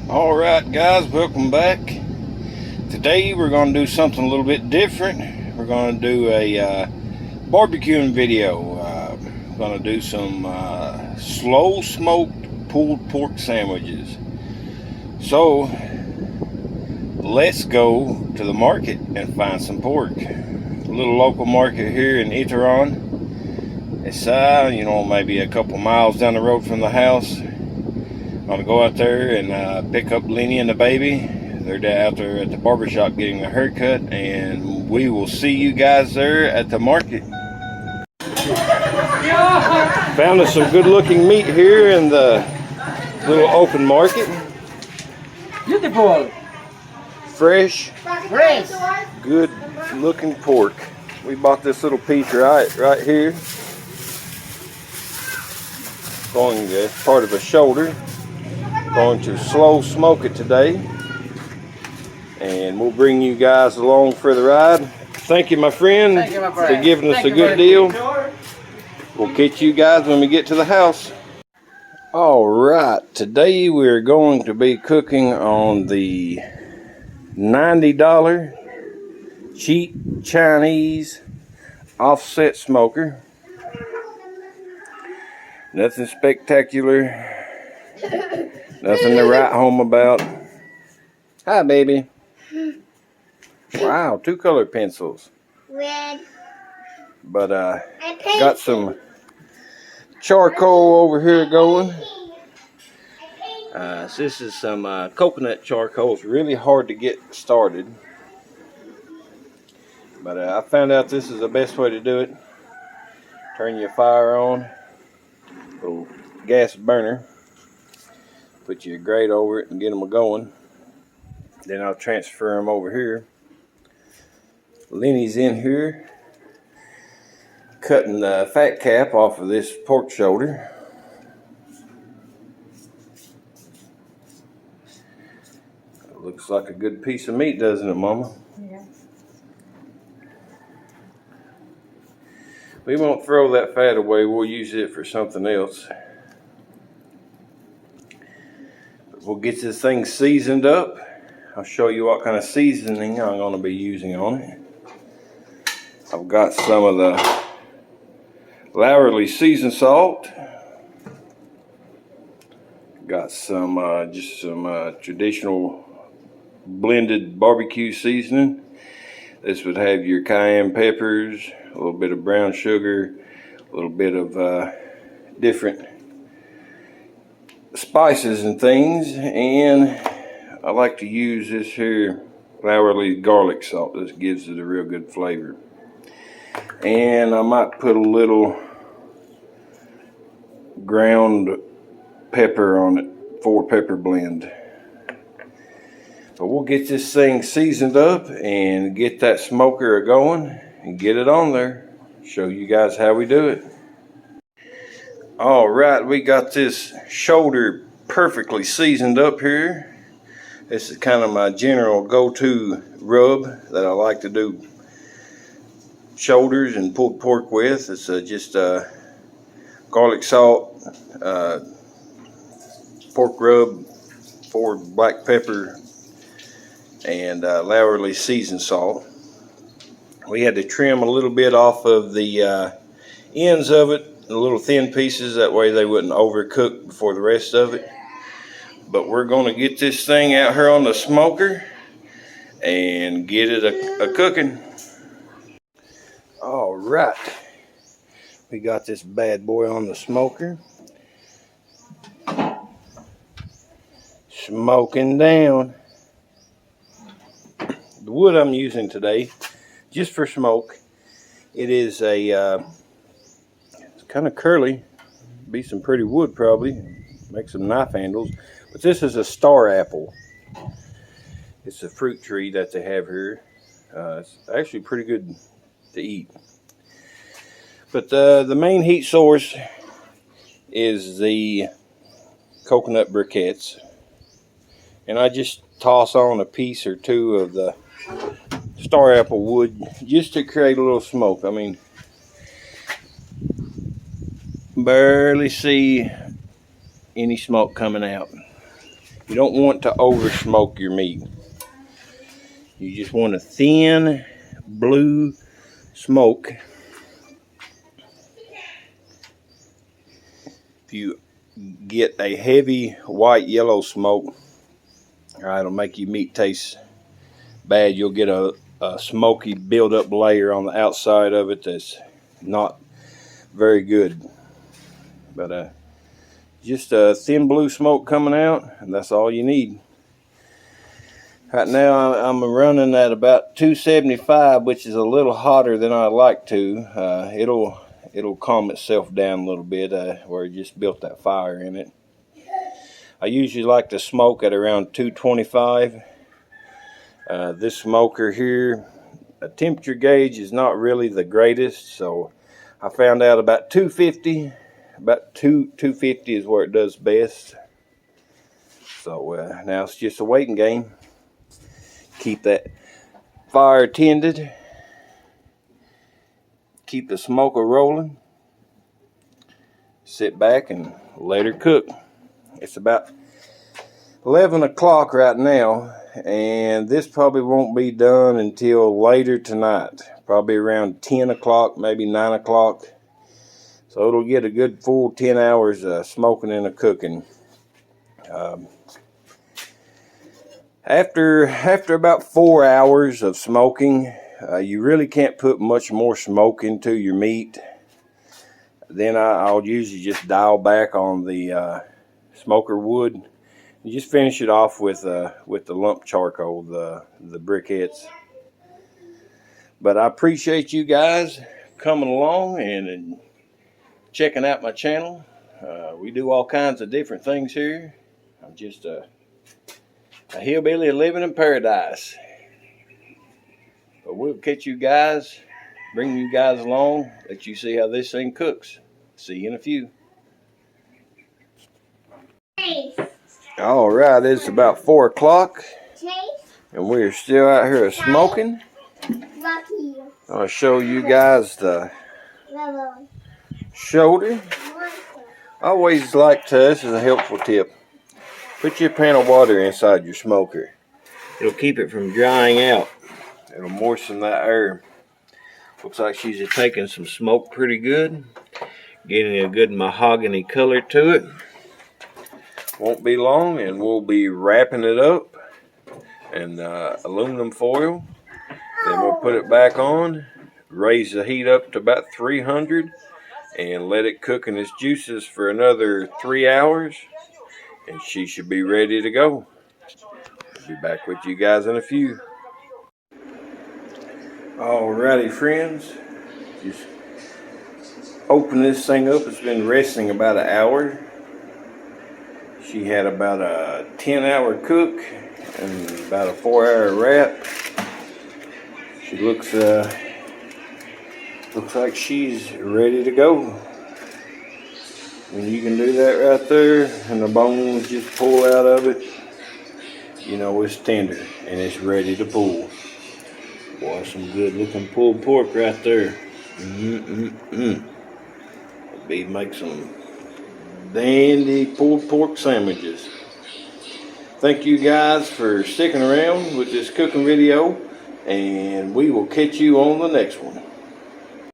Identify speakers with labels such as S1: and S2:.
S1: Alright guys, welcome back. Today we're going to do something a little bit different. We're going to do a barbecuing video. We're going to do some slow smoked pulled pork sandwiches. So let's go to the market and find some pork. A little local market here in Iteron. It's maybe a couple miles down the road from the house. I'm gonna go out there and pick up Lenny and the baby. They're out there at the barbershop getting a haircut, and we will see you guys there at the market. Found us some good looking meat here in the little open market.
S2: Beautiful.
S1: Fresh, good looking pork. We bought this little piece right here. Going as part of a shoulder. Going to slow smoke it today, and we'll bring you guys along for the ride. Thank you, my friend, for giving us a good deal. We'll catch you guys when we get to the house. All right, today we're going to be cooking on the $90 cheap Chinese offset smoker. Nothing spectacular. Nothing to write home about. Hi, baby. Wow, 2 color pencils.
S3: Red.
S1: But got some charcoal over here going. So this is some coconut charcoal. It's really hard to get started. But I found out this is the best way to do it. Turn your fire on. Little gas burner. Put your grate over it and get them going. Then I'll transfer them over here. Lenny's in here cutting the fat cap off of this pork shoulder. It looks like a good piece of meat, doesn't it, Mama?
S3: Yeah.
S1: We won't throw that fat away. We'll use it for something else. We'll get this thing seasoned up. I'll show you what kind of seasoning I'm going to be using on it. I've got some of the Lowry seasoned salt. Got some traditional blended barbecue seasoning. This would have your cayenne peppers, a little bit of brown sugar, a little bit of different spices and things, and I like to use this here Lowry garlic salt. This gives it a real good flavor. And I might put a little ground pepper on it, 4-pepper blend. So we'll get this thing seasoned up and get that smoker going and get it on there. Show you guys how we do it. All right, we got this shoulder perfectly seasoned up here. This is kind of my general go-to rub that I like to do shoulders and pulled pork with. It's just garlic salt, pork rub, 4 black pepper, and Lowry seasoned salt. We had to trim a little bit off of the ends of it, the little thin pieces, that way they wouldn't overcook before the rest of it. But we're going to get this thing out here on the smoker and get it a cooking. All right, we got this bad boy on the smoker, smoking down. The wood I'm using today, just for smoke, it is a it's kind of curly. Be some pretty wood probably. Make some knife handles. But this is a star apple. It's a fruit tree that they have here. It's actually pretty good to eat. But the main heat source is the coconut briquettes. And I just toss on a piece or two of the star apple wood just to create a little smoke. I mean, barely see any smoke coming out. You don't want to over smoke your meat. You just want a thin blue smoke. If you get a heavy white yellow smoke, it'll make your meat taste bad. You'll get a smoky build-up layer on the outside of it that's not very good. But just a thin blue smoke coming out, and that's all you need. Right now I'm running at about 275, which is a little hotter than I'd like to. It'll calm itself down a little bit where it just built that fire in it. I usually like to smoke at around 225. This smoker here, a temperature gauge is not really the greatest, so I found out about 250. About 250 is where it does best. So now it's just a waiting game. Keep that fire tended. Keep the smoker rolling. Sit back and let her cook. It's about 11 o'clock right now, and this probably won't be done until later tonight. Probably around 10 o'clock, maybe 9 o'clock. So it'll get a good full 10 hours smoking and cooking. After about 4 hours of smoking, you really can't put much more smoke into your meat. Then I'll usually just dial back on the smoker wood. You just finish it off with the lump charcoal, the briquettes. But I appreciate you guys coming along and checking out my channel. We do all kinds of different things here. I'm just a hillbilly living in paradise. But we'll catch you guys, bring you guys along, let you see how this thing cooks. See you in a few. All right, it's about 4 o'clock, and we're still out here smoking. I'll show you guys the shoulder. I always like to, this is a helpful tip, put your pan of water inside your smoker. It'll keep it from drying out. It'll moisten that air. Looks like she's taking some smoke pretty good. Getting a good mahogany color to it. Won't be long and we'll be wrapping it up in aluminum foil. Then we'll put it back on, raise the heat up to about 300 and let it cook in its juices for another 3 hours. And she should be ready to go. I'll be back with you guys in a few. Alrighty, friends. Just open this thing up. It's been resting about an hour. She had about a 10-hour cook and about a 4-hour wrap. She looks like she's ready to go. When you can do that right there and the bones just pull out of it, you know it's tender and it's ready to pull. Boy, some good looking pulled pork right there. Be make some dandy pulled pork sandwiches. Thank you guys for sticking around with this cooking video, and we will catch you on the next one.